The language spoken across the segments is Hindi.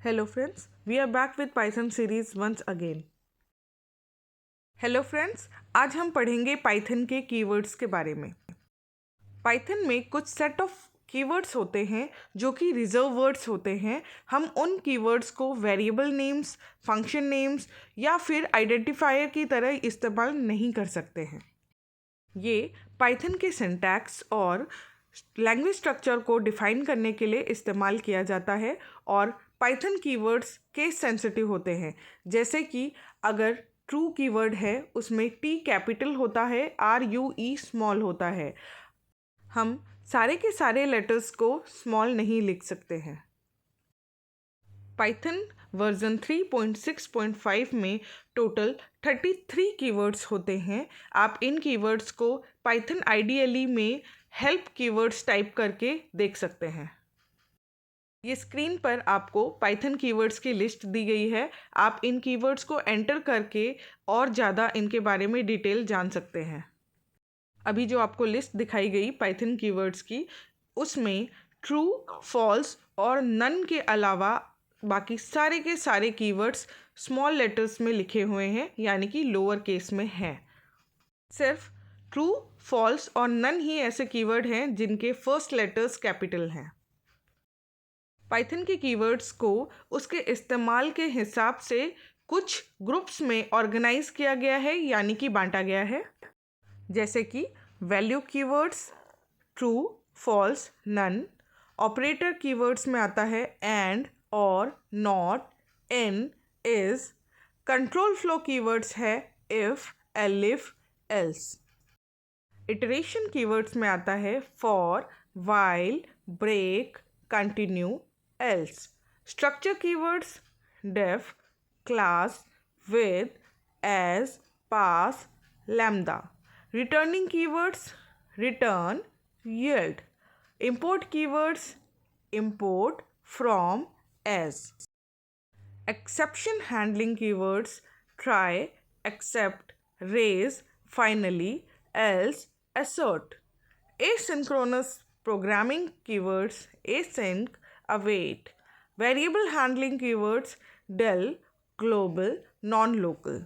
Hello friends, we are back with Python series once again. Hello friends, आज हम पढ़ेंगे पाइथन के कीवर्ड्स के बारे में। पाइथन में कुछ सेट ऑफ कीवर्ड्स होते हैं जो कि रिजर्व वर्ड्स होते हैं। हम उन कीवर्ड्स को वेरिएबल नेम्स, फंक्शन नेम्स या फिर आइडेंटिफायर की तरह इस्तेमाल नहीं कर सकते हैं। ये पाइथन के सिंटैक्स और लैंग्वेज स्ट्रक्चर को डिफाइन करने के लिए इस्तेमाल किया जाता है और पाइथन कीवर्ड्स केस सेंसिटिव होते हैं। जैसे कि अगर ट्रू कीवर्ड है उसमें टी कैपिटल होता है, RUE स्मॉल होता है। हम सारे के सारे लेटर्स को स्मॉल नहीं लिख सकते हैं। पाइथन वर्जन 3.6.5 में टोटल 33 कीवर्ड्स होते हैं। आप इन कीवर्ड्स को पाइथन IDLE में हेल्प कीवर्ड्स टाइप करके देख सकते हैं। ये स्क्रीन पर आपको पाइथन कीवर्ड्स की लिस्ट दी गई है। आप इन कीवर्ड्स को एंटर करके और ज़्यादा इनके बारे में डिटेल जान सकते हैं। अभी जो आपको लिस्ट दिखाई गई पाइथन कीवर्ड्स की, उसमें ट्रू, फॉल्स और नन के अलावा बाकी सारे के सारे कीवर्ड्स स्मॉल लेटर्स में लिखे हुए हैं, यानी कि लोअर केस में हैं। सिर्फ ट्रू, फॉल्स और नन ही ऐसे कीवर्ड हैं जिनके फर्स्ट लेटर्स कैपिटल हैं। पाइथन के कीवर्ड्स को उसके इस्तेमाल के हिसाब से कुछ ग्रुप्स में ऑर्गेनाइज किया गया है, यानी कि बांटा गया है। जैसे कि value keywords, true, false, none. Operator keywords में आता है and, or, not, in, is. Control flow keywords है if, elif, else. Iteration keywords में आता है for, while, break, continue, else. Structure keywords def, class, with, as, pass, lambda. Returning keywords return, yield. Import keywords import, from, as. Exception handling keywords try, except, raise, finally, else, assert. Asynchronous programming keywords async, await. Variable handling keywords del, global, non local.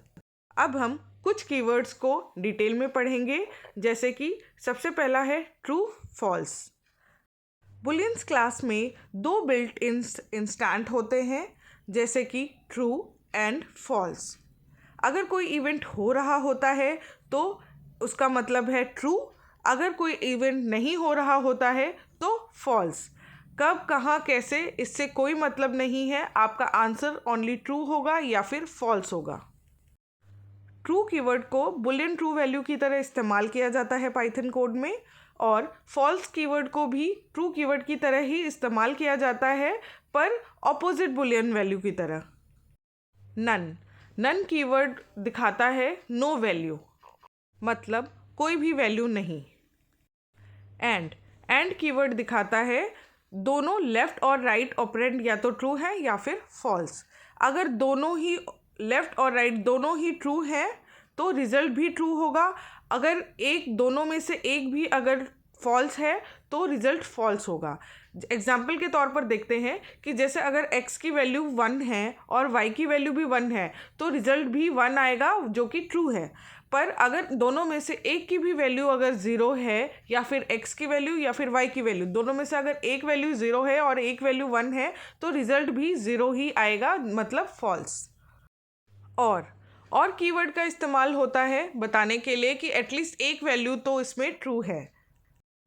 अब हम कुछ कीवर्ड्स को डिटेल में पढ़ेंगे। जैसे कि सबसे पहला है ट्रू, फॉल्स। बुलियंस क्लास में दो बिल्ट इन इंस्टेंट होते हैं, जैसे कि ट्रू एंड फॉल्स। अगर कोई इवेंट हो रहा होता है तो उसका मतलब है ट्रू, अगर कोई इवेंट नहीं हो रहा होता है तो फॉल्स। कब, कहाँ, कैसे, इससे कोई मतलब नहीं है। आपका आंसर ओनली ट्रू होगा या फिर फॉल्स होगा। ट्रू कीवर्ड को बुलियन ट्रू वैल्यू की तरह इस्तेमाल किया जाता है पाइथन कोड में, और फॉल्स कीवर्ड को भी ट्रू कीवर्ड की तरह ही इस्तेमाल किया जाता है, पर ऑपोजिट बुलियन वैल्यू की तरह। नन कीवर्ड दिखाता है नो वैल्यू, मतलब कोई भी वैल्यू नहीं। एंड कीवर्ड दिखाता है दोनों लेफ्ट और राइट ऑपरेंड या तो ट्रू है या फिर फॉल्स। अगर दोनों ही लेफ्ट और राइट दोनों ही ट्रू है तो रिजल्ट भी ट्रू होगा। अगर दोनों में से एक भी अगर फॉल्स है तो रिजल्ट फॉल्स होगा। एग्जाम्पल के तौर पर देखते हैं कि जैसे अगर x की वैल्यू 1 है और y की वैल्यू भी 1 है तो रिजल्ट भी 1 आएगा, जो कि ट्रू है। पर अगर दोनों में से एक की भी वैल्यू अगर 0 है, या फिर x की वैल्यू या फिर y की वैल्यू, दोनों में से अगर एक वैल्यू 0 है और एक वैल्यू 1 है तो रिजल्ट भी 0 ही आएगा, मतलब फॉल्स। और कीवर्ड का इस्तेमाल होता है बताने के लिए कि एटलीस्ट एक वैल्यू तो इसमें ट्रू है।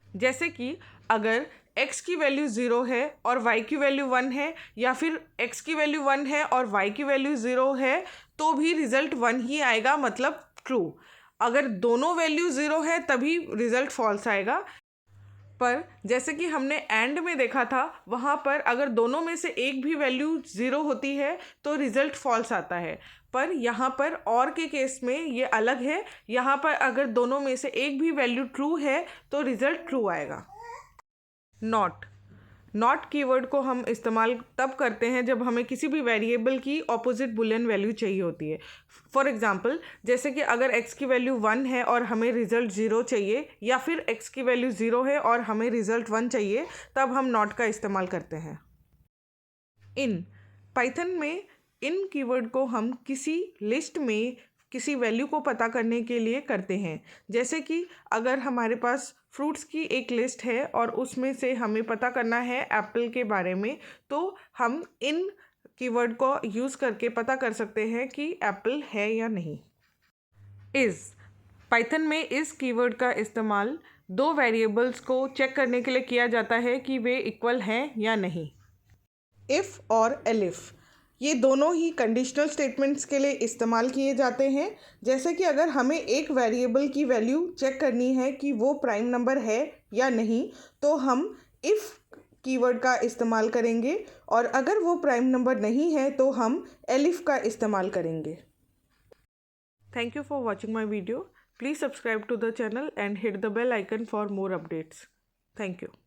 जैसे कि अगर x की वैल्यू 0 है और y की वैल्यू 1 है, या फिर x की वैल्यू 1 है और y की वैल्यू 0 है, तो भी रिजल्ट 1 ही आएगा, मतलब ट्रू। अगर दोनों वैल्यू 0 है तभी रिजल्ट फॉल्स आएगा। पर जैसे कि हमने एंड में देखा था, वहाँ पर अगर दोनों में से एक भी वैल्यू 0 होती है तो रिजल्ट फॉल्स आता है। पर यहाँ पर और के केस में ये अलग है। यहाँ पर अगर दोनों में से एक भी वैल्यू ट्रू है तो रिजल्ट ट्रू आएगा। नॉट कीवर्ड को हम इस्तेमाल तब करते हैं जब हमें किसी भी वेरिएबल की ऑपोजिट बुलियन वैल्यू चाहिए होती है। फॉर एग्जांपल, जैसे कि अगर x की वैल्यू 1 है और हमें रिजल्ट 0 चाहिए, या फिर x की वैल्यू 0 है और हमें रिजल्ट 1 चाहिए, तब हम नॉट का इस्तेमाल करते हैं। पाइथन में इन कीवर्ड को हम किसी लिस्ट में किसी वैल्यू को पता करने के लिए करते हैं। जैसे कि अगर हमारे पास फ्रूट्स की एक लिस्ट है और उसमें से हमें पता करना है एप्पल के बारे में, तो हम इन कीवर्ड को यूज़ करके पता कर सकते हैं कि एप्पल है या नहीं। पाइथन में इस कीवर्ड का इस्तेमाल दो वेरिएबल्स को चेक करने के लिए किया जाता है कि वे इक्वल हैं या नहीं। इफ़ और एलिफ ये दोनों ही कंडीशनल स्टेटमेंट्स के लिए इस्तेमाल किए जाते हैं। जैसे कि अगर हमें एक वेरिएबल की वैल्यू चेक करनी है कि वो प्राइम नंबर है या नहीं, तो हम इफ़ कीवर्ड का इस्तेमाल करेंगे, और अगर वो प्राइम नंबर नहीं है तो हम एलिफ का इस्तेमाल करेंगे। Thank you for watching my video. Please subscribe to the channel and hit the bell icon for more updates. Thank you.